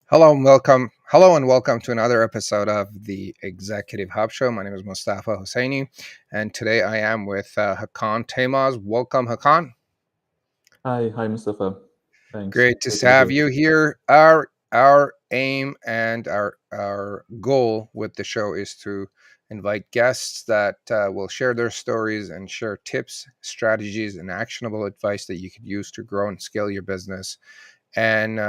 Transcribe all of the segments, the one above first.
Hello and welcome to another episode of the Executive Hub Show. My name is Mustafa Hosseini, and today I am with Hakan Taymaz. Welcome, Hakan. Hi, Mustafa. Thanks. Great to Great to be have here. you here. Our aim and our goal with the show is to invite guests that will share their stories and share tips, strategies, and actionable advice that you could use to grow and scale your business and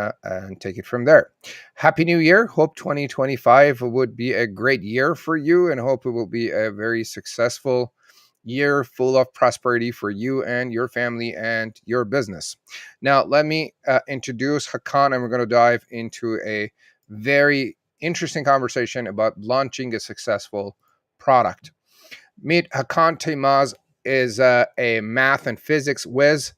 take it from there. Happy New Year! Hope 2025 would be a great year for you, and hope it will be a very successful year full of prosperity for you and your family and your business. Now, let me introduce Hakan, and we're going to dive into a very interesting conversation about launching a successful product. Meet Hakan Taymaz is a math and physics whiz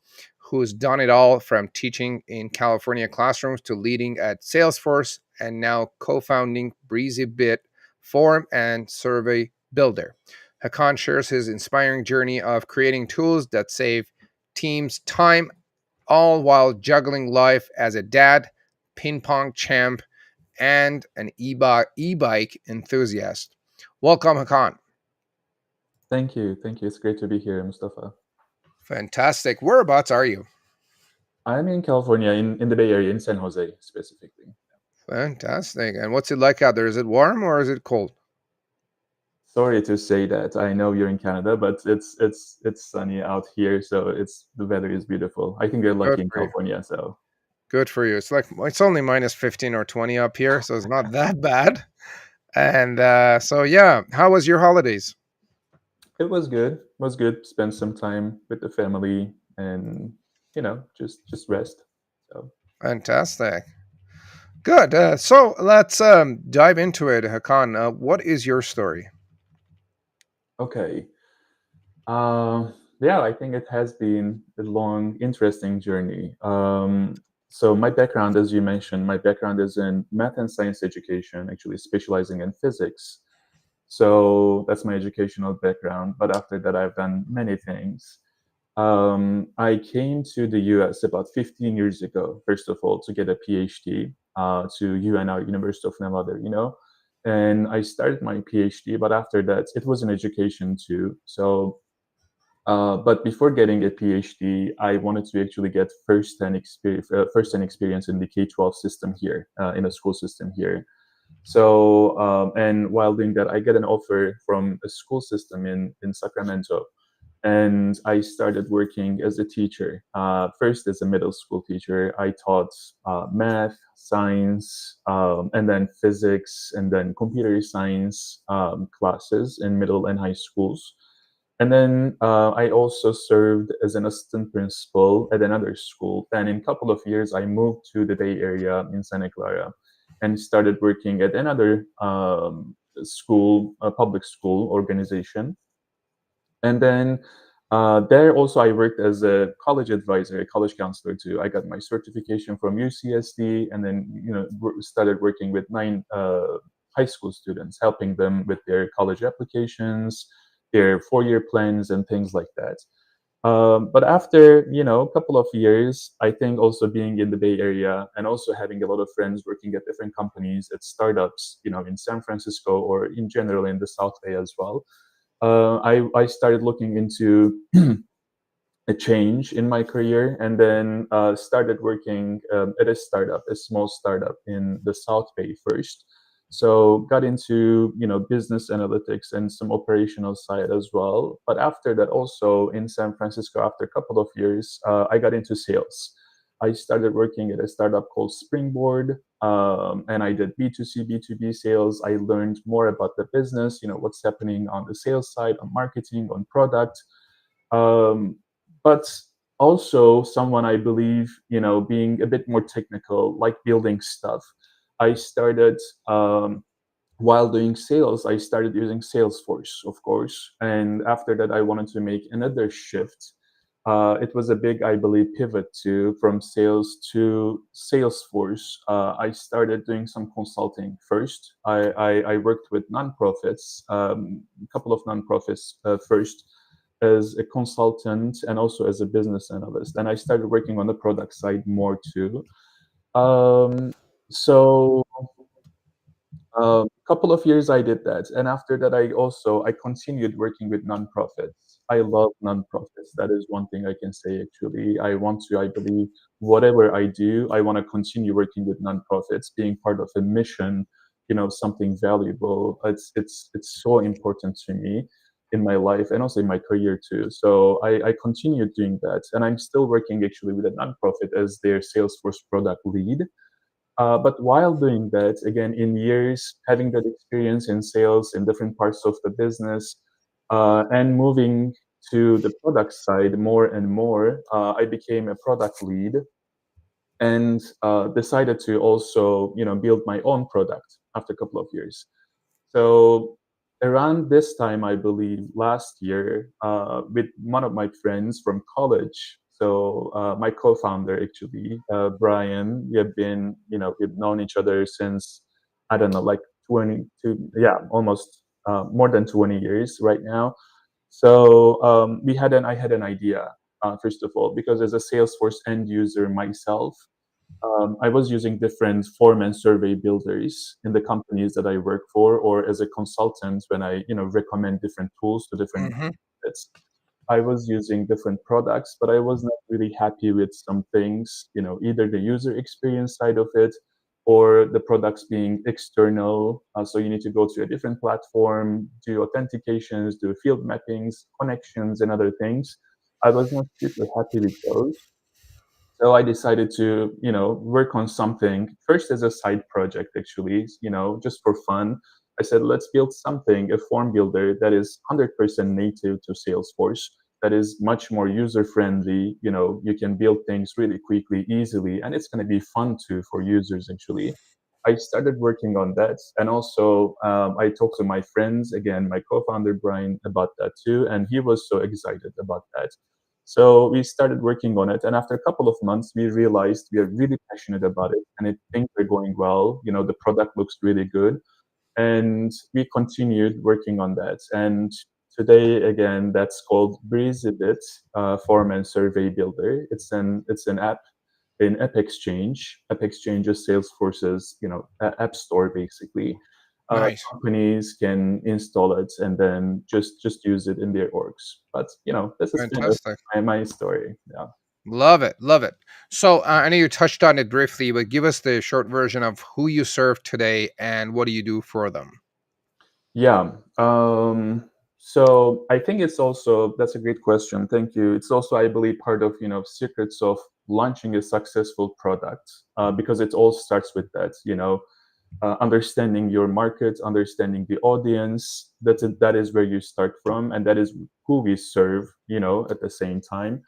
who's done it all from teaching in California classrooms to leading at Salesforce and now co-founding BreezyBit form and survey builder. Hakan shares his inspiring journey of creating tools that save teams time, all while juggling life as a dad, ping pong champ, and an e-bike enthusiast. Welcome, Hakan. Thank you. Thank you. It's great to be here, Mustafa. Fantastic. Whereabouts are you? I'm in California, in the Bay Area, in San Jose specifically. Fantastic. And what's it like out there? Is it warm or is it cold? Sorry to say that. I know you're in Canada, but it's sunny out here, so the weather is beautiful. I think you're Good lucky in for you. California, so Good for you. It's only minus 15 or 20 up here, so it's not that bad. And so yeah, how was your holidays? it was good. It was good. Spend some time with the family and just rest. So Fantastic. Good. So let's dive into it, Hakan. What is your story? okay. Uh, yeah, I think it has been a long, interesting journey. So my background, as you mentioned, my background is in math and science education, actually specializing in physics. So that's my educational background. But after that, I've done many things. I came to the US about 15 years ago, first of all, to get a PhD to UNR, University of Nevada. And I started my PhD, but after that, it was in education too. But before getting a PhD, I wanted to actually get first-hand experience in the K-12 system here, in a school system here. So, and while doing that, I get an offer from a school system in Sacramento, and I started working as a teacher. First, as a middle school teacher, I taught math, science, and then physics, and then computer science classes in middle and high schools. And then I also served as an assistant principal at another school. And in a couple of years, I moved to the Bay Area in Santa Clara and started working at another school, a public school organization. And then there also I worked as a college advisor, a college counselor too. I got my certification from UCSD, and then started working with nine high school students, helping them with their college applications, their 4-year plans, and things like that. But after a couple of years, I think also being in the Bay Area and also having a lot of friends working at different companies at startups, in San Francisco or in general in the South Bay as well, I started looking into a change in my career, and then started working at a startup, a small startup in the South Bay first. So got into business analytics and some operational side as well. But after that, also in San Francisco, after a couple of years, I got into sales. I started working at a startup called Springboard, and I did B2C, B2B sales. I learned more about the business, what's happening on the sales side, on marketing, on product. Um, but also someone I believe, being a bit more technical, like building stuff. I started while doing sales, I started using Salesforce, of course. And after that, I wanted to make another shift. It was a big, I believe, pivot from sales to Salesforce. I started doing some consulting first. I worked with nonprofits, a couple of nonprofits first as a consultant and also as a business analyst. And I started working on the product side more too. Um, So a couple of years I did that, and after that, I continued working with nonprofits. I love nonprofits. That is one thing I can say. Actually, I believe whatever I do, I want to continue working with nonprofits, being part of a mission. Something valuable. It's so important to me in my life and also in my career too. So I continued doing that, and I'm still working actually with a nonprofit as their Salesforce product lead. But while doing that, again, in years, having that experience in sales in different parts of the business, and moving to the product side more and more, I became a product lead and decided to also, build my own product after a couple of years. So around this time, I believe last year, with one of my friends from college, so my co-founder actually, Brian, we've known each other since I don't know, like 22, yeah, almost more than 20 years right now. So I had an idea, first of all, because as a Salesforce end user myself, I was using different form and survey builders in the companies that I work for, or as a consultant when I, recommend different tools to different Hmm. markets. I was using different products, but I was not really happy with some things, either the user experience side of it or the products being external. So you need to go to a different platform, do authentications, do field mappings, connections, and other things. I was not super happy with those. So I decided to, work on something first as a side project, actually, just for fun. I said, let's build something, a form builder that is 100% native to Salesforce, that is much more user friendly. You can build things really quickly, easily, and it's going to be fun too for users, actually. I started working on that. And also, I talked to my friends, again, my co founder, Brian, about that too. And he was so excited about that. So we started working on it, and after a couple of months, we realized we are really passionate about it, and things are going well. The product looks really good, and we continued working on that. And today, again, that's called BreezyBit, Form and Survey Builder. It's an app in App Exchange. App Exchange is Salesforce's app store basically. Nice. Companies can install it and then just use it in their orgs. But this is kind of Fantastic. my story. Yeah. Love it. Love it. So I know you touched on it briefly, but give us the short version of who you serve today and what do you do for them? Yeah. So I think it's also that's a great question. Thank you. It's also, I believe, part of secrets of launching a successful product, because it all starts with that. Understanding your market, understanding the audience. That is where you start from, and that is who we serve. At the same time,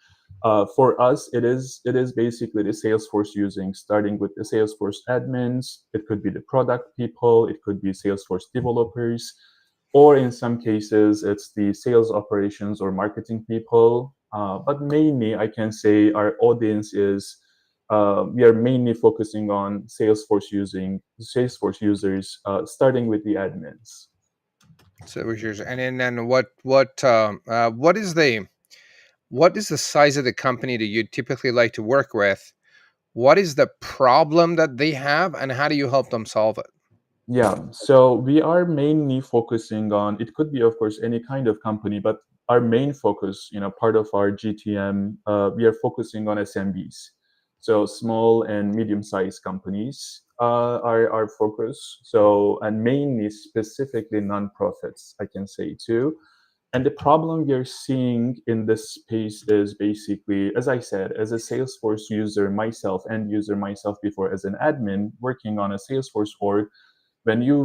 for us, it is basically the Salesforce using, starting with the Salesforce admins. It could be the product people, it could be Salesforce developers, or in some cases, it's the sales operations or marketing people. But mainly, I can say our audience is we are mainly focusing on Salesforce users, starting with the admins. So which is- and then what is the size of the company that you typically like to work with? What is the problem that they have, and how do you help them solve it? Yeah, so we are mainly focusing on, it could be, of course, any kind of company, but our main focus, part of our GTM, we are focusing on SMBs. So small and medium-sized companies are our focus. So, and mainly specifically nonprofits, I can say too. And the problem we are seeing in this space is basically, as I said, as a Salesforce user myself, end user myself before as an admin working on a Salesforce org, when you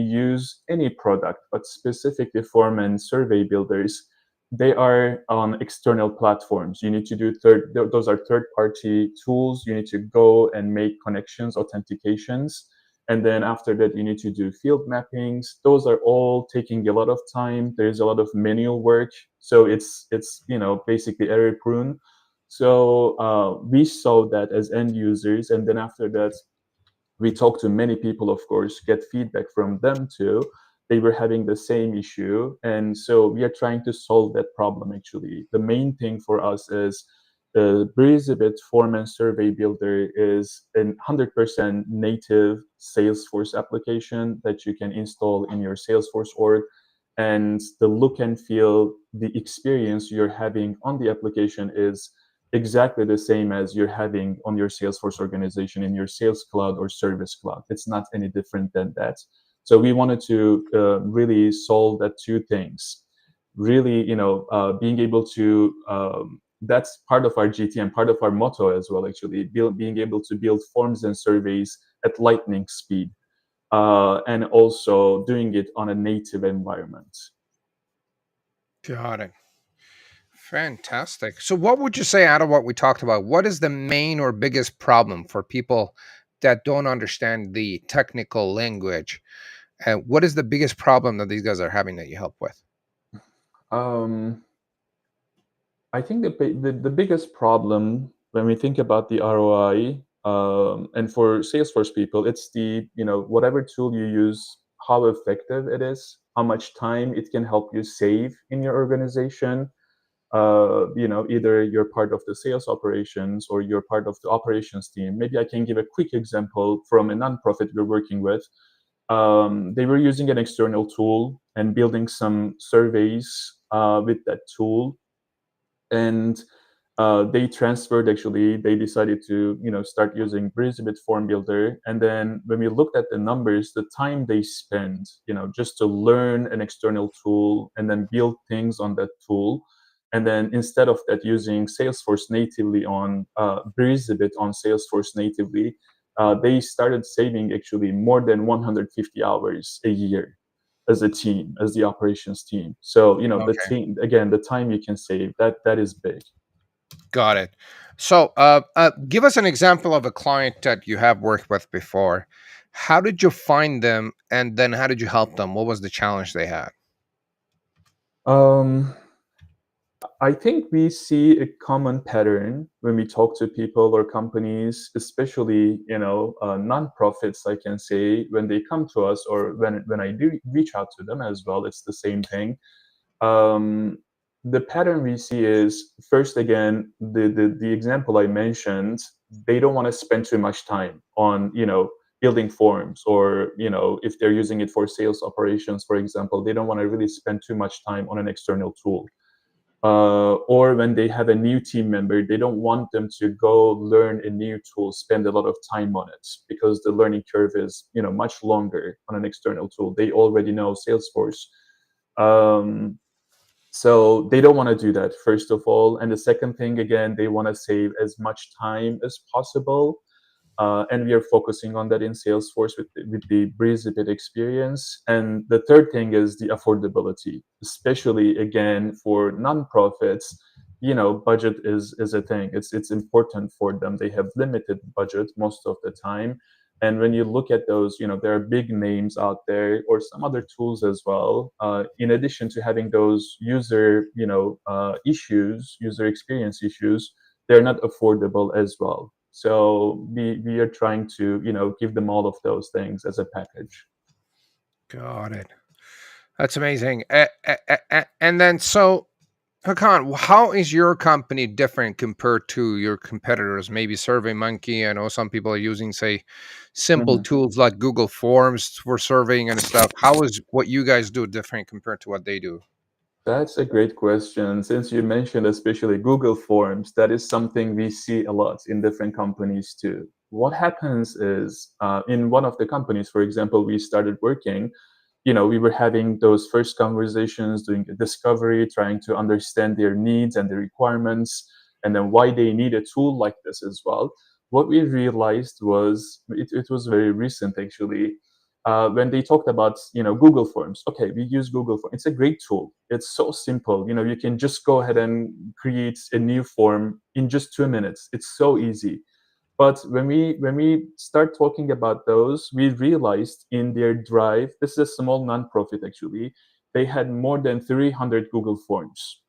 use any product, but specifically form and survey builders, they are on external platforms. You need to do those are third party tools. You need to go and make connections, authentications. And then after that, you need to do field mappings. Those are all taking a lot of time. There's a lot of manual work. So it's basically error prone. So we saw that as end users. And then after that, we talked to many people, of course, get feedback from them too. They were having the same issue. And so we are trying to solve that problem actually. The main thing for us is BreezyBit Form and Survey Builder is a 100% native Salesforce application that you can install in your Salesforce org. And the look and feel, the experience you're having on the application is exactly the same as you're having on your Salesforce organization in your Sales Cloud or Service Cloud. It's not any different than that. So we wanted to really solve that two things. Really, being able to that's part of our GT and part of our motto as well. Actually, being able to build forms and surveys at lightning speed, and also doing it on a native environment. Got it. Fantastic. So, what would you say out of what we talked about? What is the main or biggest problem for people that don't understand the technical language? And what is the biggest problem that these guys are having that you help with? Um, I think the biggest problem when we think about the ROI, and for Salesforce people, it's the, whatever tool you use, how effective it is, how much time it can help you save in your organization. Either you're part of the sales operations or you're part of the operations team. Maybe I can give a quick example from a nonprofit we're working with. They were using an external tool and building some surveys with that tool, and they transferred. Actually, they decided to start using BreezyBit Form Builder. And then when we looked at the numbers, the time they spent just to learn an external tool and then build things on that tool, and then instead of that using Salesforce natively on BreezyBit on Salesforce natively, they started saving actually more than 150 hours a year as a team, as the operations team. So the Okay, team, again, the time you can save, that is big. got it. So, give us an example of a client that you have worked with before. How did you find them, and then how did you help them? What was the challenge they had? Um, I think we see a common pattern when we talk to people or companies, especially nonprofits. I can say when they come to us, or when I do reach out to them as well, it's the same thing. Um, the pattern we see is, first, again, the example I mentioned. They don't want to spend too much time on building forms, or if they're using it for sales operations, for example, they don't want to really spend too much time on an external tool. Or when they have a new team member, they don't want them to go learn a new tool, spend a lot of time on it, because the learning curve is much longer on an external tool. They already know Salesforce. Um, so they don't want to do that, first of all. And the second thing, again, they want to save as much time as possible. And we are focusing on that in Salesforce with the BreezyBit experience. And the third thing is the affordability, especially again for nonprofits. Budget is a thing. It's important for them. They have limited budget most of the time. And when you look at those, there are big names out there, or some other tools as well. In addition to having those issues, user experience issues, they're not affordable as well. So we are trying to give them all of those things as a package. Got it. That's amazing. And then, so Hakan, how is your company different compared to your competitors? Maybe SurveyMonkey. I know some people are using, say, simple Mhm. tools like Google Forms for surveying and stuff. How is what you guys do different compared to what they do? That's a great question. Since you mentioned especially Google Forms, that is something we see a lot in different companies too. What happens is, in one of the companies, for example, we started working, we were having those first conversations, doing a discovery, trying to understand their needs and their requirements, and then why they need a tool like this as well. What we realized was, it was very recent actually, when they talked about Google Forms. Okay, we use Google Forms. It's a great tool. It's so simple. You can just go ahead and create a new form in just 2 minutes. It's so easy. But when we start talking about those, we realized in their drive, this is a small nonprofit actually, they had more than 300 Google Forms,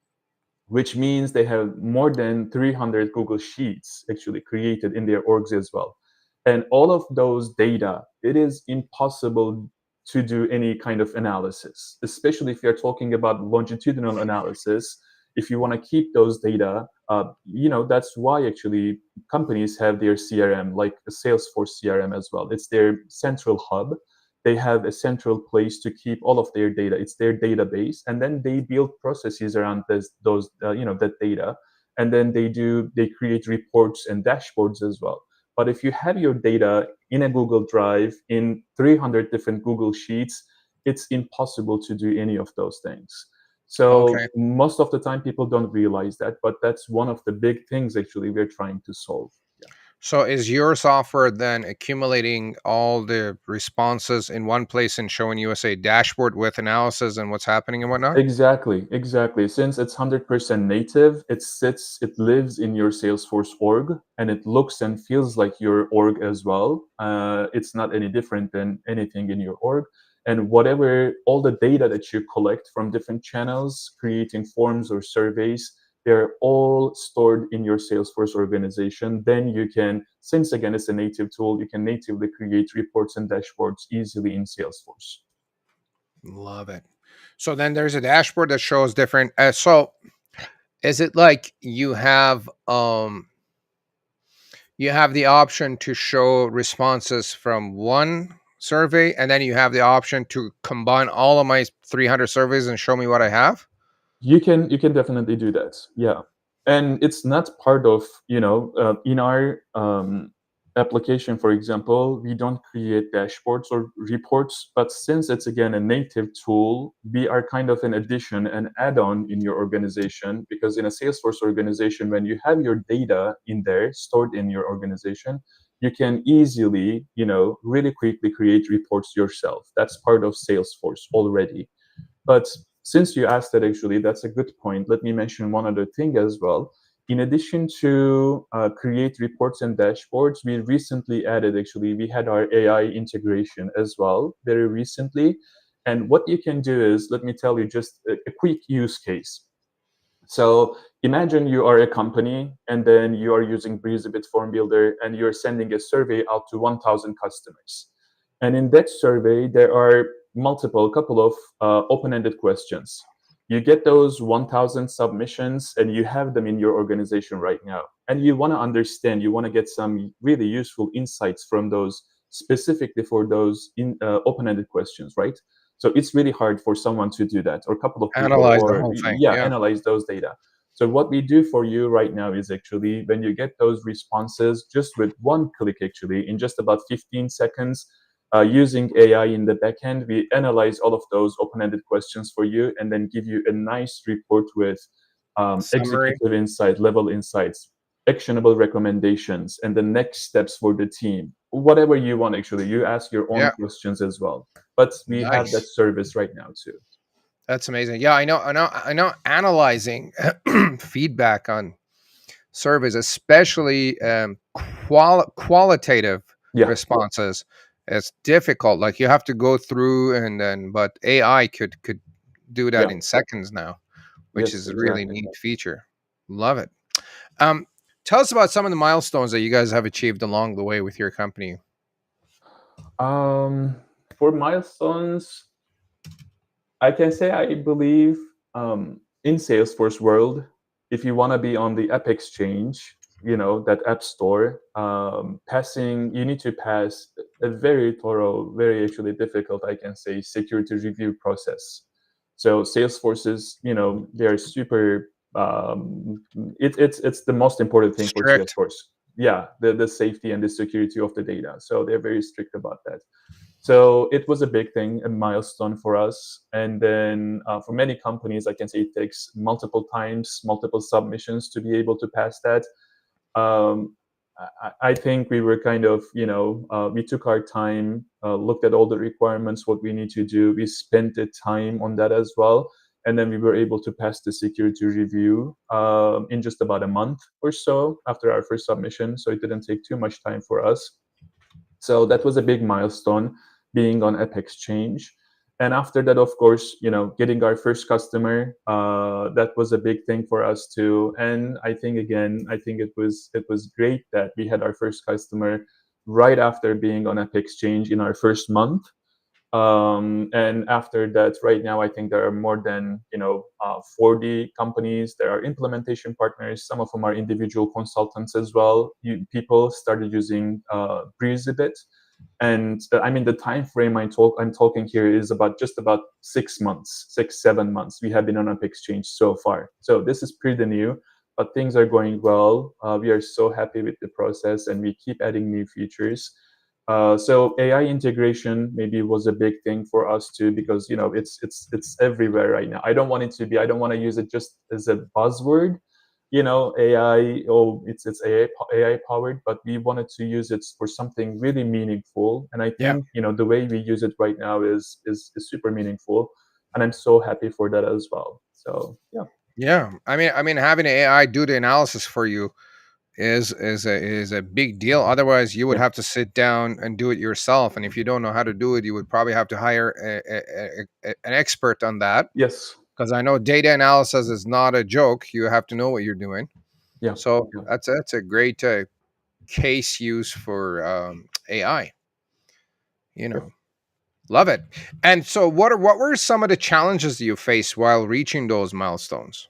which means they have more than 300 Google Sheets actually created in their orgs as well. And all of those data, it is impossible to do any kind of analysis, especially if you're talking about longitudinal analysis. If you want to keep those data, that's why actually companies have their CRM, like a Salesforce CRM as well. It's their central hub. They have a central place to keep all of their data. It's their database, and then they build processes around that data, and then they create reports and dashboards as well. But if you have your data in a Google Drive, in 300 different Google Sheets, it's impossible to do any of those things. So Okay. most of the time, people don't realize that, but that's one of the big things actually we're trying to solve. So is your software then accumulating all the responses in one place and showing you as a dashboard with analysis and what's happening and whatnot? Exactly, exactly. Since it's 100% native, it lives in your Salesforce org, and it looks and feels like your org as well. It's not any different than anything in your org. And all the data that you collect from different channels, creating forms or surveys, they're all stored in your Salesforce organization. Then since again it's a native tool, you can natively create reports and dashboards easily in Salesforce. Love it. So then there's a dashboard that shows different. So is it like you have the option to show responses from one survey, and then you have the option to combine all of my 300 surveys and show me what I have? You can definitely do that. Yeah, and it's not part of in our application, for example, we don't create dashboards or reports, but since it's again a native tool, we are kind of an addition, an add-on in your organization, because in a Salesforce organization, when you have your data in there stored in your organization, you can easily, really quickly create reports yourself. That's part of Salesforce already. But since you asked that, actually, that's a good point. Let me mention one other thing as well. In addition to create reports and dashboards, we had our AI integration as well very recently. And what you can do is, let me tell you just a quick use case. So imagine you are a company, and then you are using BreezyBit Form Builder, and you're sending a survey out to 1,000 customers. And in that survey, there are couple of open-ended questions. You get those 1,000 submissions, and you have them in your organization right now. And you want to get some really useful insights from those, specifically for those open-ended questions, right? So it's really hard for someone to do that, or a couple of people, Analyze the or whole thing. yeah, Yeah. analyze those data. So what we do for you right now is actually, when you get those responses, just with one click, actually, in just about 15 seconds, using AI in the backend, we analyze all of those open-ended questions for you, and then give you a nice report with Summary. executive insight, level insights, actionable recommendations, and the next steps for the team. Whatever you want, actually, you ask your own Yeah. questions as well. But we have that Nice. service right now too. That's amazing. Yeah, I know analyzing feedback on surveys, especially qualitative Yeah. responses, it's difficult. Like you have to go through and then, but AI could do that Yeah. in seconds now, which Yes, is a really exactly. neat feature. Love it. Um, Tell us about some of the milestones that you guys have achieved along the way with your company. Um, for milestones, I can say I believe in Salesforce world, if you want to be on the App Exchange, that App Store, you need to pass a very thorough, very actually difficult, I can say, security review process. So Salesforce is, they're super. It's the most important thing for Strict. Salesforce. Yeah, the safety and the security of the data. So they're very strict about that. So it was a big thing, a milestone for us. And then for many companies, I can say it takes multiple times, multiple submissions to be able to pass that. Um, I think we were kind of, we took our time, looked at all the requirements, what we need to do. We spent the time on that as well. And then we were able to pass the security review in just about a month or so after our first submission. So it didn't take too much time for us. So that was a big milestone, being on App Exchange. And after that, of course, getting our first customer, that was a big thing for us too. And I think it was great that we had our first customer right after being on App Exchange in our first month. And after that, right now, I think there are more than 40 companies. There are implementation partners. Some of them are individual consultants as well. People started using BreezyBit, and I mean the time frame I'm talking here is about 6 months, 6 7 months. We have been on Up Exchange so far, so this is pretty new, but things are going well. We are so happy with the process, and we keep adding new features. So AI integration maybe was a big thing for us too, because it's everywhere right now. I don't want it to be. I don't want to use it just as a buzzword. AI. Oh, it's AI powered, but we wanted to use it for something really meaningful. And I Yeah. think the way we use it right now is super meaningful, and I'm so happy for that as well. So yeah. Yeah. I mean, having AI do the analysis for you is a big deal. Otherwise, you would Yeah. have to sit down and do it yourself. And if you don't know how to do it, you would probably have to hire an expert on that. Yes. Because I know data analysis is not a joke. You have to know what you're doing. Yeah. So Yeah. that's a great case use for AI. You Yeah. know, love it. And so, what were some of the challenges you faced while reaching those milestones?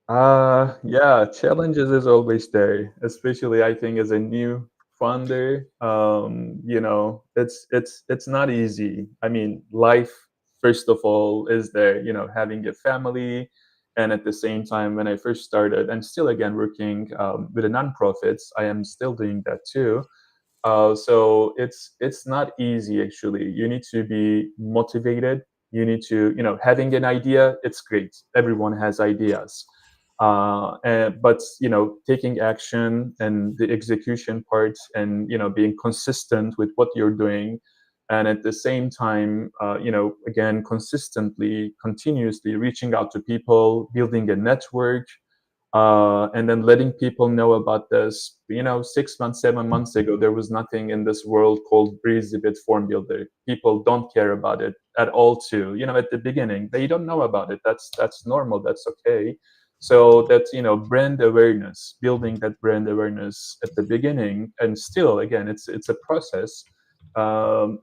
Yeah, challenges is always there, especially I think as a new founder. It's not easy. I mean, life first of all is there, having a family, and at the same time, when I first started, I'm still again working with the nonprofits. I am still doing that too. So it's not easy actually. You need to be motivated. You need to, having an idea. It's great. Everyone has ideas, but taking action and the execution parts, and being consistent with what you're doing, and at the same time, again, consistently, continuously reaching out to people, building a network, and then letting people know about this. 6 months, 7 months ago, there was nothing in this world called BreezyBit Form Builder. People don't care about it at all. Too, at the beginning, they don't know about it. That's normal. That's okay. So that's brand awareness, building that brand awareness at the beginning, and still, again, it's a process.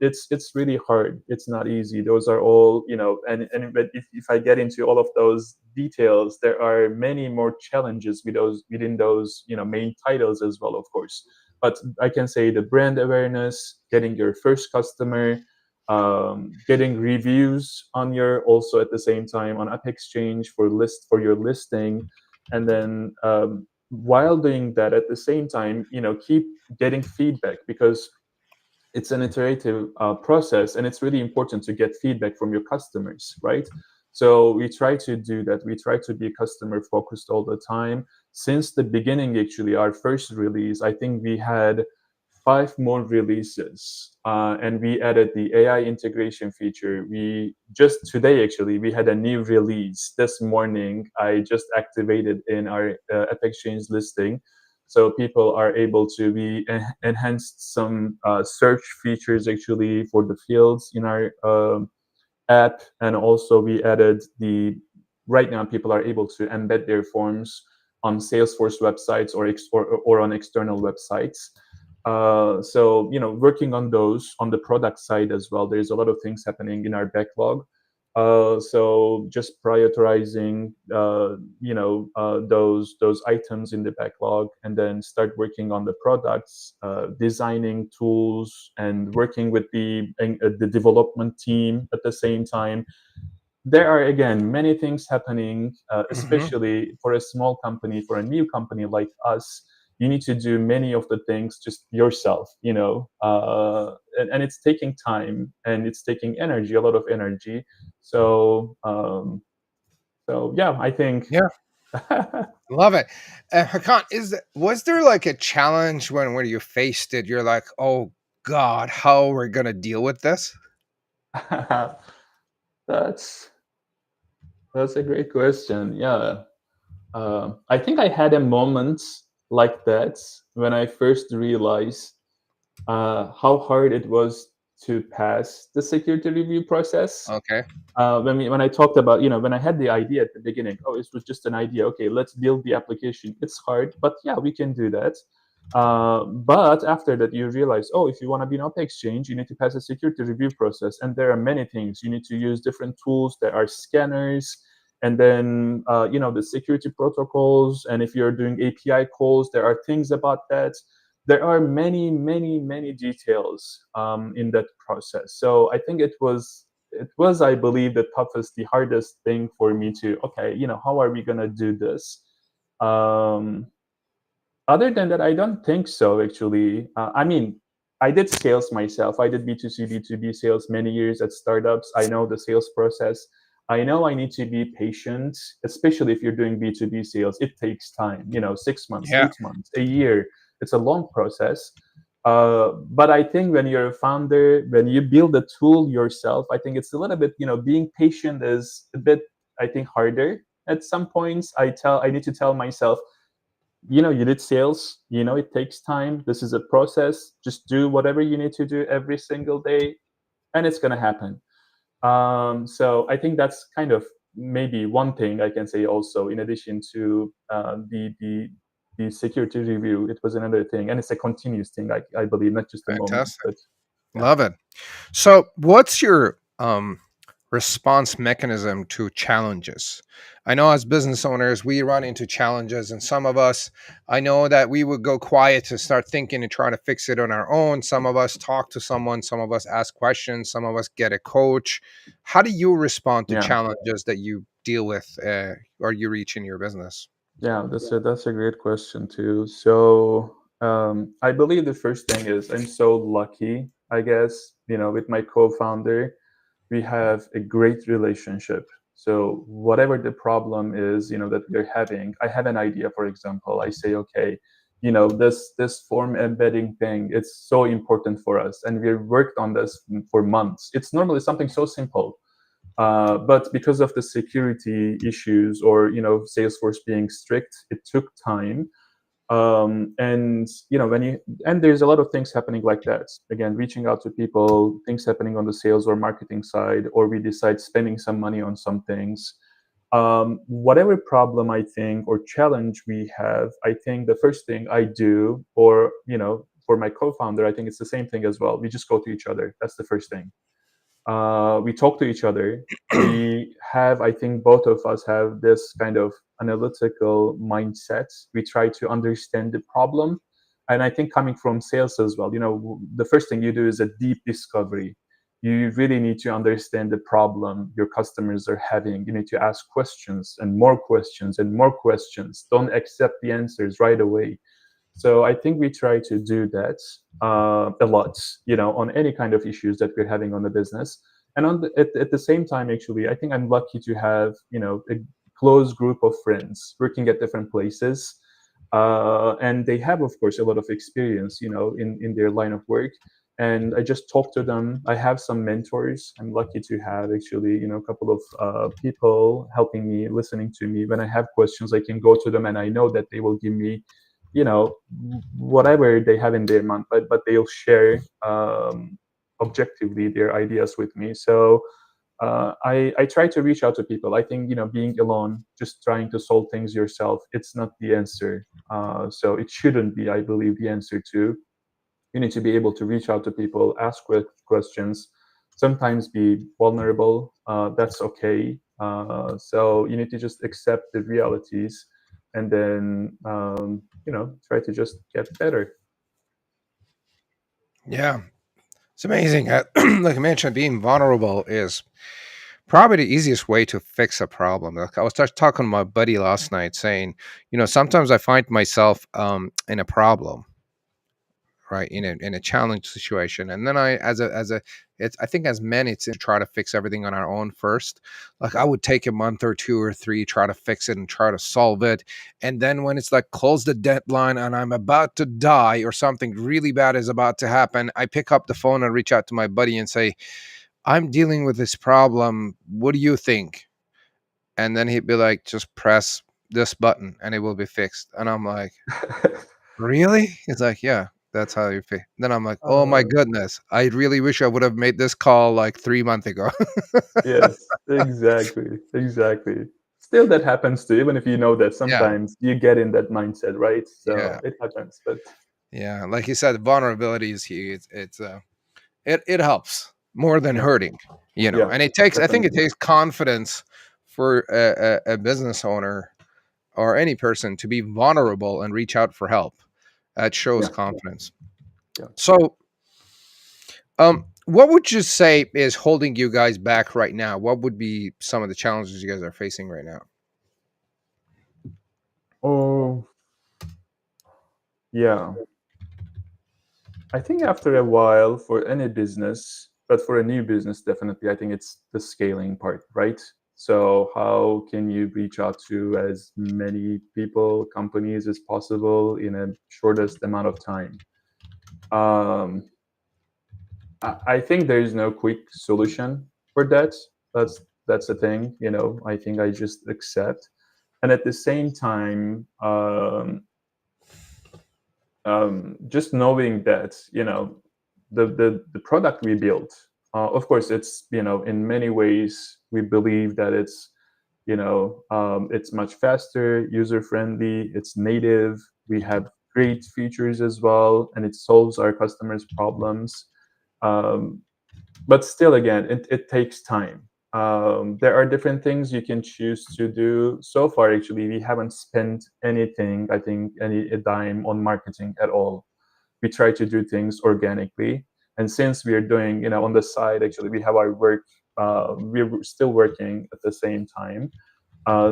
It's really hard. It's not easy. Those are all, and but if I get into all of those details, there are many more challenges within those main titles as well, of course. But I can say the brand awareness, getting your first customer, getting reviews on your, also at the same time on App Exchange for your listing, and then while doing that at the same time, keep getting feedback, because it's an iterative process, and it's really important to get feedback from your customers, right? So we try to do that. We try to be customer focused all the time. Since the beginning, actually, our first release, I think we had five more releases, and we added the AI integration feature. We just today, actually, we had a new release this morning. I just activated in our App Exchange listing, so people are able to be enhanced some search features actually for the fields in our app. And also we added the, right now people are able to embed their forms on Salesforce websites, or on external websites. So working on those on the product side as well, there's a lot of things happening in our backlog. So just prioritizing those items in the backlog, and then start working on the products, designing tools, and working with the development team at the same time. There are again many things happening, Hmm. especially for a small company, for a new company like us. You need to do many of the things just yourself, and it's taking time, and it's taking energy, a lot of energy. So yeah, I think. Yeah, love it. Hakan, was there like a challenge when you faced it? You're like, oh God, how we're gonna deal with this? that's that's a great question. Yeah. I think I had a moment like that when I first realized how hard it was to pass the security review process. Okay. When I talked about, when I had the idea at the beginning, oh, it was just an idea. Okay, let's build the application. It's hard, but yeah, we can do that. But after that, you realize, oh, if you want to be an open exchange, you need to pass a security review process, and there are many things. You need to use different tools. There are scanners, and then the security protocols. And if you're doing API calls, there are things about that. There are many, many, many details in that process. So I think it was, I believe, the toughest, the hardest thing for me to, okay, how are we gonna do this? Um, Other than that, I don't think so, actually. I mean, I did sales myself. I did B2C, B2B sales many years at startups. I know the sales process. I know I need to be patient, especially if you're doing B2B sales. It takes time, 6 months, Yeah, 8 months, a year. It's a long process. But I think when you're a founder, when you build a tool yourself, I think it's a little bit, being patient is a bit, I think, harder. At some points, I need to tell myself, you did sales, it takes time, this is a process, just do whatever you need to do every single day, and it's going to happen. So I think that's kind of maybe one thing I can say. Also, in addition to the security review, it was another thing, and it's a continuous thing, I believe, not just a moment, fantastic. but yeah. Love it. So, what's your response mechanism to challenges? I know as business owners, we run into challenges, and some of us, I know that we would go quiet to start thinking and try to fix it on our own. Some of us talk to someone, some of us ask questions, some of us get a coach. How do you respond to Yeah. challenges that you deal with or you reach in your business? Yeah, that's a great question too. So I believe the first thing is, I'm so lucky, I guess, with my co-founder. We have a great relationship. So whatever the problem is, that we're having, I have an idea. For example, I say, okay, this form embedding thing, it's so important for us, and we worked on this for months. It's normally something so simple, but because of the security issues, or Salesforce being strict, it took time. And there's a lot of things happening like that. Again, reaching out to people, things happening on the sales or marketing side, or we decide spending some money on some things. Whatever problem, I think, or challenge we have, I think the first thing I do, or for my co-founder, I think it's the same thing as well. We just go to each other. That's the first thing. We talk to each other. We have, I think, both of us have this kind of analytical mindset. We try to understand the problem. And I think, coming from sales as well, the first thing you do is a deep discovery. You really need to understand the problem your customers are having. You need to ask questions and more questions and more questions. Don't accept the answers right away. So I think we try to do that a lot, on any kind of issues that we're having on the business. And at the same time, actually, I think I'm lucky to have, a close group of friends working at different places. And they have, of course, a lot of experience, in their line of work. And I just talk to them. I have some mentors. I'm lucky to have, actually, a couple of people helping me, listening to me. When I have questions, I can go to them, and I know that they will give me, you know whatever they have in their mind, but they'll share objectively their ideas with me. So I try to reach out to people. I think, being alone, just trying to solve things yourself, it's not the answer. So it shouldn't be, I believe, the answer too. You need to be able to reach out to people, ask questions, sometimes be vulnerable. That's okay. So you need to just accept the realities, and then try to just get better. Yeah, it's amazing. Like I mentioned, being vulnerable is probably the easiest way to fix a problem. Like I was just talking to my buddy last night, saying, sometimes I find myself in a problem, right, in a challenge situation, and then I think as men, it's to try to fix everything on our own first. Like I would take a month or two or three, try to fix it and try to solve it, and then when it's like close the deadline and I'm about to die or something really bad is about to happen, I pick up the phone and reach out to my buddy and say, I'm dealing with this problem. What do you think? And then he'd be like, just press this button and it will be fixed. And I'm like, really? He's like, yeah, that's how you fix. Then I'm like, oh my uh, goodness, I really wish I would have made this call like 3 months ago. yes, exactly, exactly. Still, that happens too, even if you know that Yeah, sometimes you get in that mindset, right? yeah. So it happens, but Yeah, like you said, vulnerability is huge. It helps more than Yeah, hurting, you know. yeah, And it takes, I think, it definitely. takes confidence for a business owner or any person to be vulnerable and reach out for help. That shows Yeah, confidence. yeah. So, what would you say is holding you guys back right now? What would be some of the challenges you guys are facing right now? Oh, yeah. I think after a while, for any business, but for a new business, definitely, I think it's the scaling part, right? So, how can you reach out to as many people, companies as possible in a shortest amount of time? Um, I think there is no quick solution for that. That's the thing, you know. I think I just accept, and at the same time, just knowing that, you know, the product we built, of course, it's, you know, in many ways we believe that it's, you know, it's much faster, user friendly, it's native, we have great features as well, and it solves our customers problems. um, but still, again, it takes time. There are different things you can choose to do. So far, actually, we haven't spent anything, I think, any a dime on marketing at all. We try to do things organically, and since we are doing, you know, on the side, actually, we have our work. We're still working at the same time,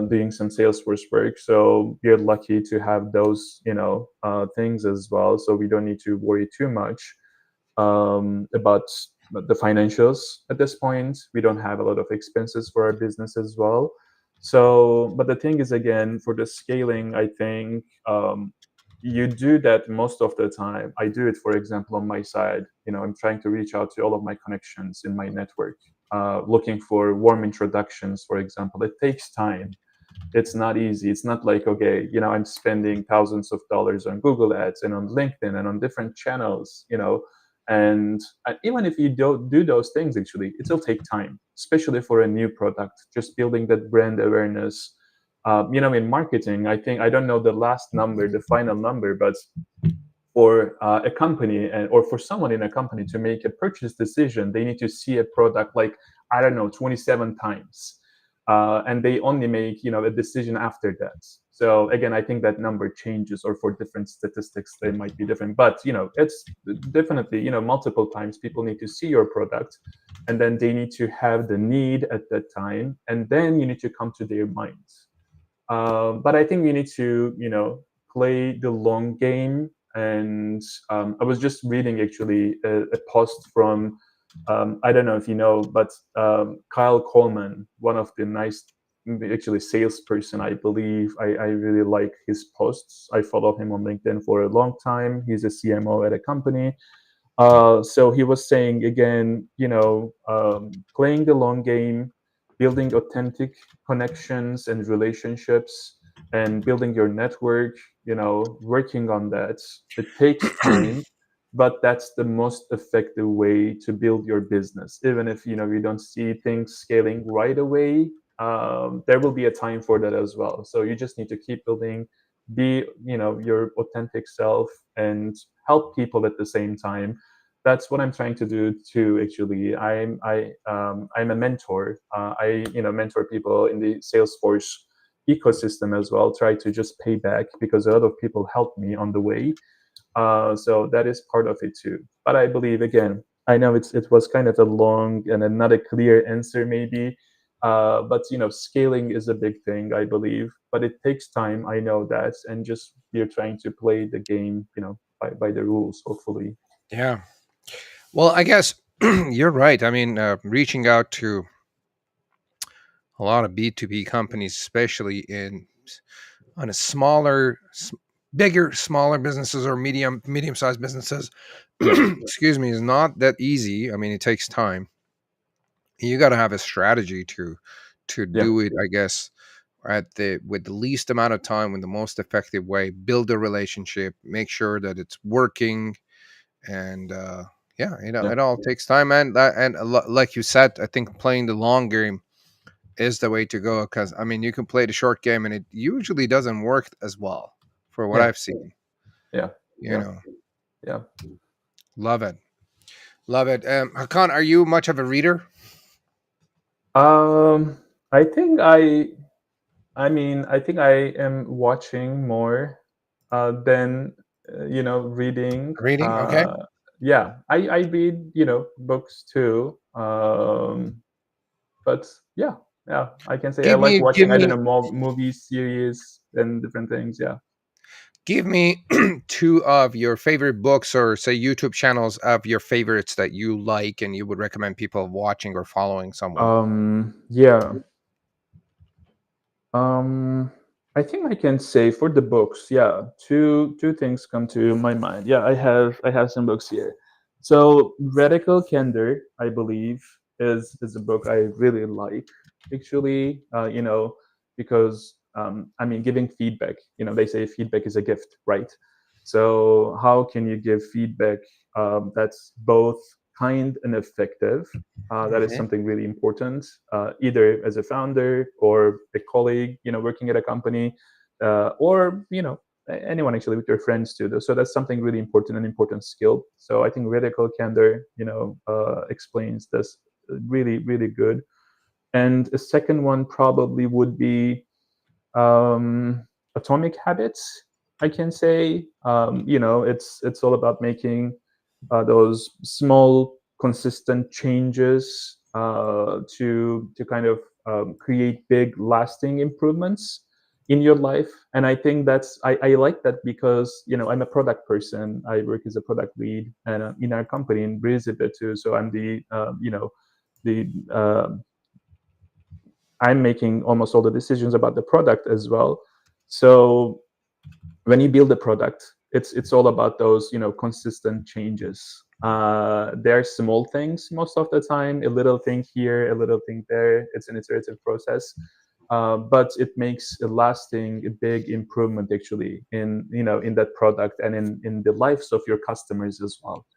doing some Salesforce work. So we're lucky to have those, you know, things as well. So we don't need to worry too much about the financials at this point. We don't have a lot of expenses for our business as well. So, but the thing is, again, for the scaling, I think you do that most of the time. I do it, for example, on my side. You know, I'm trying to reach out to all of my connections in my network, looking for warm introductions, for example. It takes time. It's not easy. It's not like, okay, you know, I'm spending thousands of dollars on Google ads and on LinkedIn and on different channels, you know. And even if you don't do those things, actually, it'll take time, especially for a new product, just building that brand awareness. You know, in marketing, I think, I don't know the last number, the final number, but for a company, and or for someone in a company to make a purchase decision, they need to see a product like, I don't know, 27 times, and they only make, you know, a decision after that. So again, I think that number changes, or for different statistics they might be different, but you know, it's definitely, you know, multiple times people need to see your product, and then they need to have the need at that time, and then you need to come to their minds. But I think we need to, you know, play the long game. And I was just reading, actually, a post from, I don't know if you know, but Kyle Coleman, one of the nice, actually, salesperson, I believe. I really like his posts. I follow him on LinkedIn for a long time. He's a CMO at a company. So he was saying, again, you know, playing the long game, building authentic connections and relationships, and building your network, you know, working on that. It takes time, but that's the most effective way to build your business. Even if, you know, you don't see things scaling right away, there will be a time for that as well. So you just need to keep building, be, you know, your authentic self, and help people at the same time. That's what I'm trying to do too. Actually, I'm a mentor. I, you know, mentor people in the Salesforce ecosystem as well. Try to just pay back, because a lot of people helped me on the way. So that is part of it too. But I believe, again, I know it was kind of a long and not a clear answer maybe. But you know, scaling is a big thing, I believe. But it takes time. I know that, and just you're trying to play the game, you know, by the rules, hopefully. Yeah. Well, I guess you're right. I mean, reaching out to a lot of B2B companies, especially in on a bigger, smaller businesses or medium sized businesses, Yeah, excuse me, is not that easy. I mean, it takes time. You got to have a strategy to yeah, do it, I guess, at the with the least amount of time, in the most effective way. Build a relationship, make sure that it's working, and yeah, you know, yeah, it all takes time. And like you said, I think playing the long game is the way to go, because I mean, you can play the short game and it usually doesn't work as well, for what yeah, I've seen, yeah, you yeah. know. Yeah. Love it. Love it. Hakan, are you much of a reader? Um, I think I mean, I think I am watching more than reading. Reading, okay. Yeah, I read books too. But yeah, yeah, I can say I like Give watching. I don't me know, more movies, series, and different things. Yeah. Give me two of your favorite books or say YouTube channels of your favorites that you like and you would recommend people watching or following somewhere. Yeah. Um, I think I can say for the books, yeah, two things come to my mind. Yeah, I have some books here. So Radical Candor, I believe, is a book I really like. Actually, because I mean, giving feedback. They say feedback is a gift, right? So how can you give feedback that's both kind and effective? That is Hmm. something really important, either as a founder or a colleague, working at a company, or anyone actually with your friends too. So that's something really important, an important skill. So I think radical candor, explains this really, really good. And a second one probably would be atomic habits. I can say, it's all about making those small, consistent changes to kind of create big, lasting improvements in your life. And I think I like that because I'm a product person. I work as a product lead and in our company in BreezyBit too. So I'm the I'm making almost all the decisions about the product as well. So when you build a product, it's all about those consistent changes. They're small things most of the time, a little thing here, a little thing there. It's an iterative process, but it makes a lasting, a big improvement actually in that product and in the lives of your customers as well.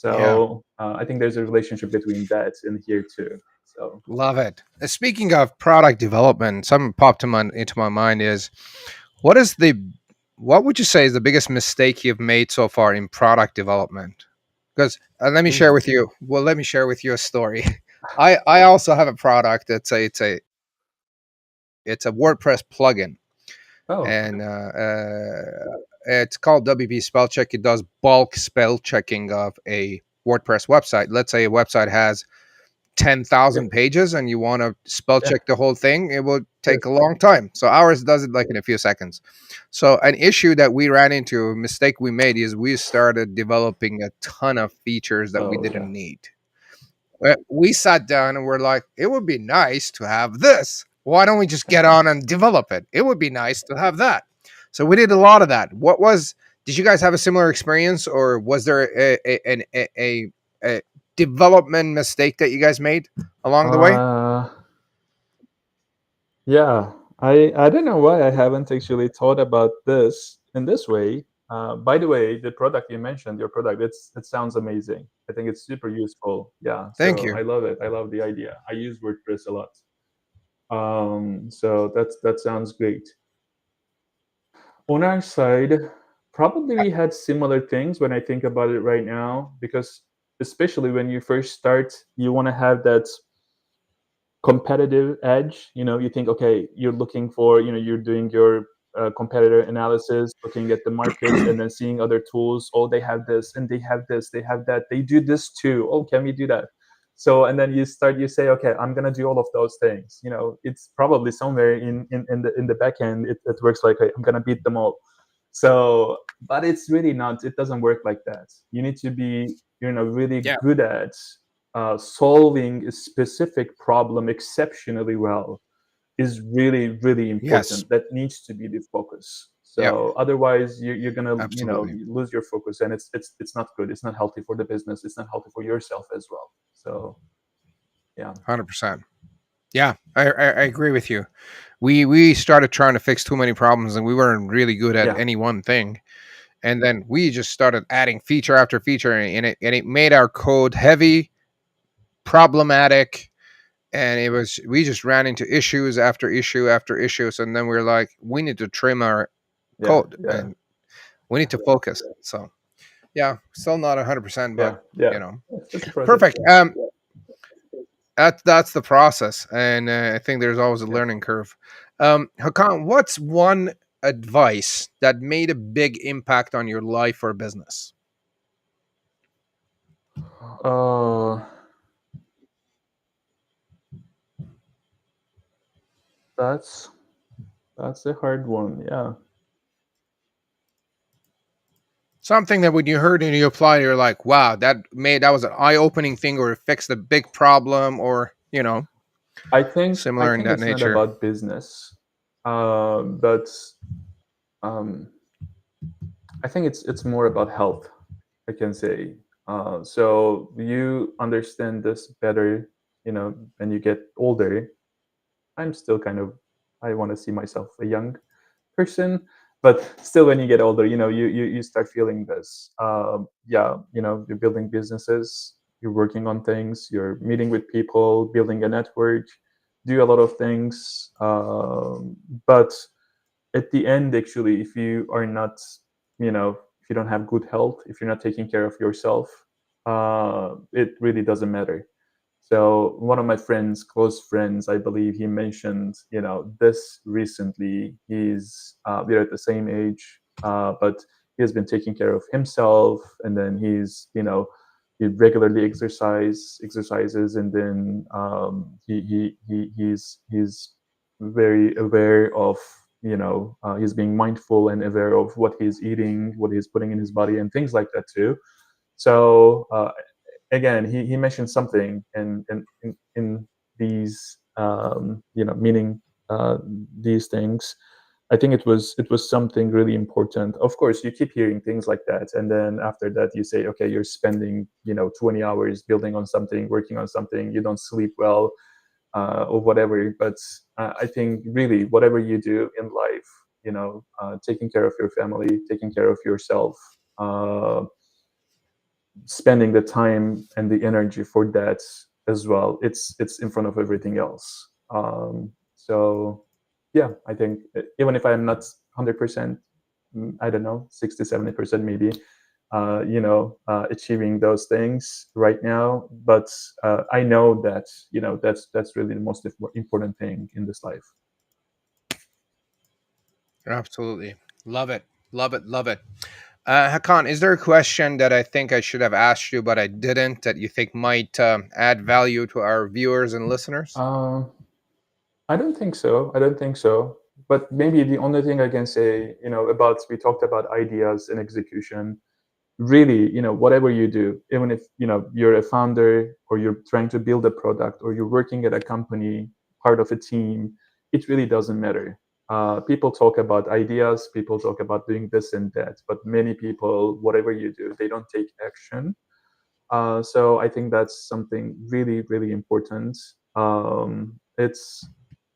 Yeah, So I think there's a relationship between that and here too. So love it. Speaking of product development, something popped into my mind is what is the what would you say is the biggest mistake you've made so far in product development? Because let me share with you a story. I also have a product that's it's a WordPress plugin, oh, and it's called WP Spell Check. It does bulk spell checking of a WordPress website. Let's say a website has yep, 10,000 pages and you want to spell yeah, check the whole thing, it will yes, take a long time. So ours does it like in a few seconds. So an issue that we ran into, a mistake we made, is we started developing a ton of features that we oh yeah. didn't need. We sat down and we're like, it would be nice to have this. Why don't we just get on and develop it? It would be nice to have that. So we did a lot of that. Did you guys have a similar experience or was there a development mistake that you guys made along the way? Uh, yeah, I don't know why I haven't actually thought about this in this way. By the way, the product you mentioned, your product, it sounds amazing. I think it's super useful. Yeah, Thank so you. I love it. I love the idea. I use WordPress a lot. So that sounds great. On our side, probably we had similar things when I think about it right now, because especially when you first start, you want to have that competitive edge. You think, okay, you're looking for, you're doing your competitor analysis, looking at the markets, and then seeing other tools. Oh, they have this and they have this, they have that, they do this too. Oh, can we do that? So, and then you say, okay, I'm gonna do all of those things. It's probably somewhere in the back end, it works like, hey, I'm gonna beat them all. So, but it's really not. It doesn't work like that. You need to be, really Yeah. good at solving a specific problem exceptionally well is really, really Yes. important. That needs to be the focus. Yep. So otherwise, you're gonna, Absolutely. you lose your focus, and it's not good. It's not healthy for the business. It's not healthy for yourself as well. So yeah, 100%. Yeah, I agree with you. We started trying to fix too many problems and we weren't really good at yeah, any one thing. And then we just started adding feature after feature and it made our code heavy, problematic, and it was we just ran into issues after issue after issues, and then we are like, we need to trim our yeah, code yeah. and we need to focus. So Yeah, still not 100%, Yeah, but yeah, you know, that's the process. perfect. That's the process, and I think there's always a Yeah. learning curve. Hakan, what's one advice that made a big impact on your life or business? Uh, that's that's a hard one. Yeah. Something that when you heard and you applied, you're like, wow, that was an eye opening thing, or it fixed a big problem, or I similar in think that it's not nature. about business, but um, I think it's more about health. I can say. So you understand this better, when you get older. I'm still kind of, I want to see myself a young person, but still, when you get older, you start feeling this. Yeah, you're building businesses, you're working on things, you're meeting with people, building a network, do a lot of things. But at the end, actually, if you are not, if you don't have good health, if you're not taking care of yourself, it really doesn't matter. So one of my friends, close friends, I believe he mentioned, this recently. We're at the same age, but he has been taking care of himself, and then he regularly exercises, and then he's very aware of, he's being mindful and aware of what he's eating, what he's putting in his body, and things like that too. So again, he mentioned something in these, meaning uh, these things. I think it was something really important. Of course, you keep hearing things like that, and then after that, you say, okay, you're spending 20 hours building on something, working on something. You don't sleep well, or whatever. But I think really, whatever you do in life, taking care of your family, taking care of yourself, uh, spending the time and the energy for that as well. It's in front of everything else. So yeah, I think even if I'm not 100%, I don't know, 60, 70% maybe, achieving those things right now. But I know that, that's really the most important thing in this life. Absolutely. Love it. Love it. Love it. Hakan, is there a question that I think I should have asked you, but I didn't, that you think might add value to our viewers and listeners? Uh, I don't think so. I don't think so. But maybe the only thing I can say, about, we talked about ideas and execution. Really, whatever you do, even if, you're a founder, or you're trying to build a product, or you're working at a company, part of a team, it really doesn't matter. People talk about ideas, people talk about doing this and that, but many people, whatever you do, they don't take action. So I think that's something really, really important.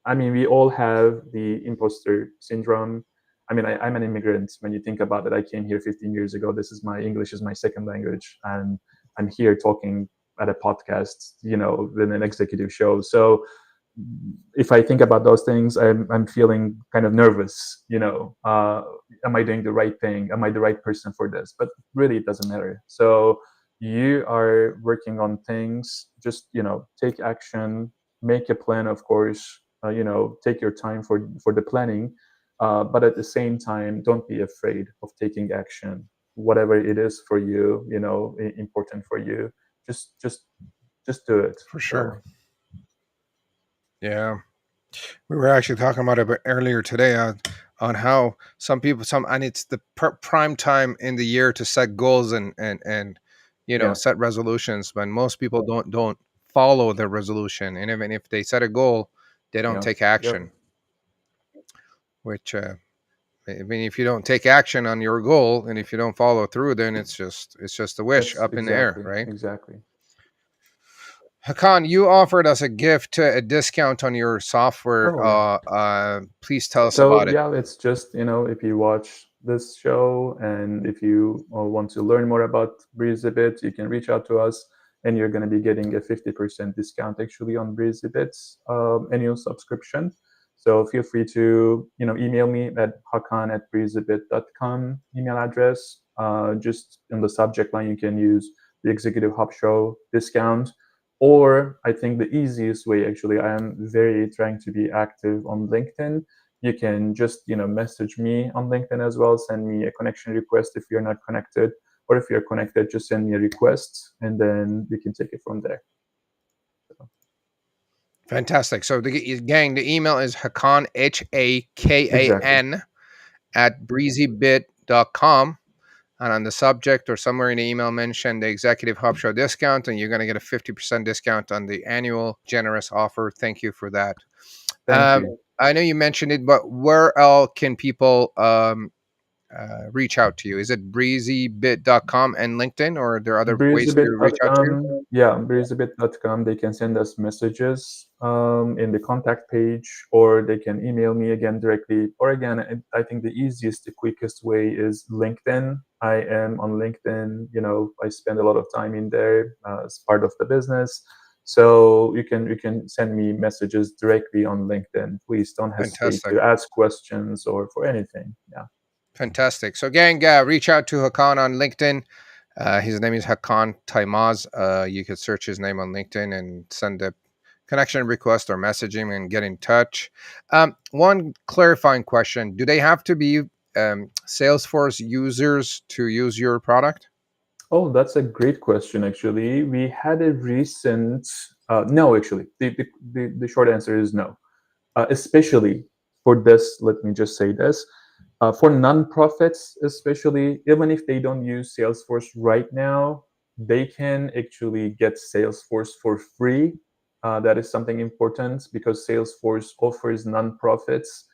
I mean, we all have the imposter syndrome. I mean, I'm an immigrant. When you think about it, I came here 15 years ago. English is my second language, and I'm here talking at a podcast, with an executive show. So if I think about those things, I'm feeling kind of nervous. Am I doing the right thing? Am I the right person for this? But really, it doesn't matter. So you are working on things. Just take action, make a plan. Of course, take your time for the planning, but at the same time, don't be afraid of taking action. Whatever it is for you, important for you, just just do it. For sure. So Yeah. We were actually talking about it earlier today on how some people, and it's the prime time in the year to set goals and yeah, set resolutions, when most people don't follow the resolution, and even if they set a goal, they don't yeah, take yep. action. Which I mean, if you don't take action on your goal, and if you don't follow through, then it's just a wish That's up in the air, exactly, right? exactly. Hakan, you offered us a gift, a discount on your software. Oh, Please tell us so about it. yeah, it's just, if you watch this show, and if you want to learn more about BreezyBit, you can reach out to us, and you're going to be getting a 50% discount actually on BreezyBit's annual subscription. So feel free to email me at hakan@breezybit.com email address. just in the subject line, you can use the Executive Hub Show discount. Or I think the easiest way, actually, I am very trying to be active on LinkedIn. You can just message me on LinkedIn as well, send me a connection request if you're not connected, or if you're connected, just send me a request, and then we can take it from there. Fantastic. So, gang, the email is Hakan, Exactly. Hakan, at breezybit.com. And on the subject or somewhere in the email, mention the Executive Hub Show discount, and you're going to get a 50% discount on the annual generous offer. Thank you for that. Thank you. I know you mentioned it, but where else can people reach out to you? Is it breezybit.com and LinkedIn, or are there other ways to reach out to you? BreezyBit.com, yeah, BreezyBit.com. They can send us messages in the contact page, or they can email me again directly. Or again, I think the easiest, the quickest way is LinkedIn. I am on LinkedIn. I spend a lot of time in there as part of the business. So you can send me messages directly on LinkedIn. Please don't hesitate Fantastic. to ask questions or for anything. Yeah. Fantastic. So, gang, reach out to Hakan on LinkedIn. His name is Hakan Taymaz. You could search his name on LinkedIn and send a connection request or message him and get in touch. One clarifying question: do they have to be Salesforce users to use your product? Oh, that's a great question, actually. We had a recent, no, actually, the short answer is no. Especially for this, let me just say this, for nonprofits, especially, even if they don't use Salesforce right now, they can actually get Salesforce for free. That is something important because Salesforce offers nonprofits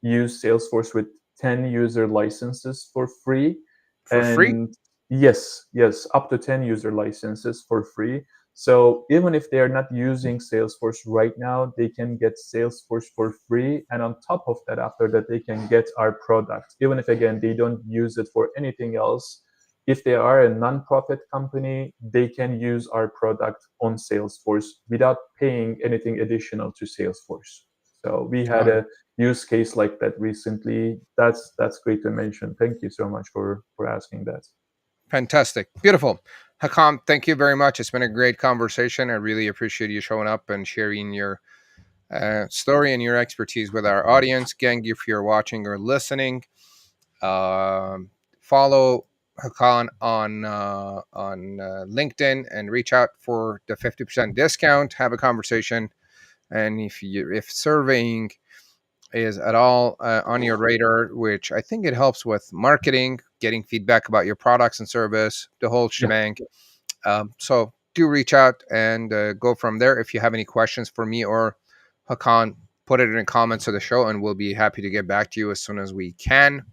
use Salesforce with 10 user licenses for free. For free? And yes, yes, up to 10 user licenses for free. So even if they are not using Salesforce right now, they can get Salesforce for free. And on top of that, after that, they can get our product. Even if, again, they don't use it for anything else, if they are a nonprofit company, they can use our product on Salesforce without paying anything additional to Salesforce. So we had Got it. a use case like that recently. That's great to mention. Thank you so much for asking that. Fantastic. Beautiful. Hakam, thank you very much. It's been a great conversation. I really appreciate you showing up and sharing your story and your expertise with our audience. Gang, if you're watching or listening, follow Hakan on LinkedIn and reach out for the 50% discount. Have a conversation, and if surveying is at all on your radar, which I think it helps with marketing, getting feedback about your products and service, the whole Yeah, shebang. So do reach out and go from there. If you have any questions for me or Hakan, put it in the comments of the show, and we'll be happy to get back to you as soon as we can.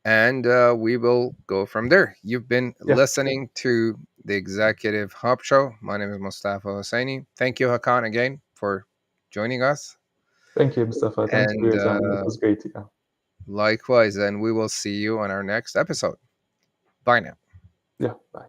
And we will go from there. You've been yeah. listening to the Executive Hub Show. My name is Mustafa Hosseini. Thank you, Hakan, again for joining us. Thank you, Mustafa. Thanks for And your time. It was great. Yeah. likewise, and we will see you on our next episode. Bye now. Yeah. Bye.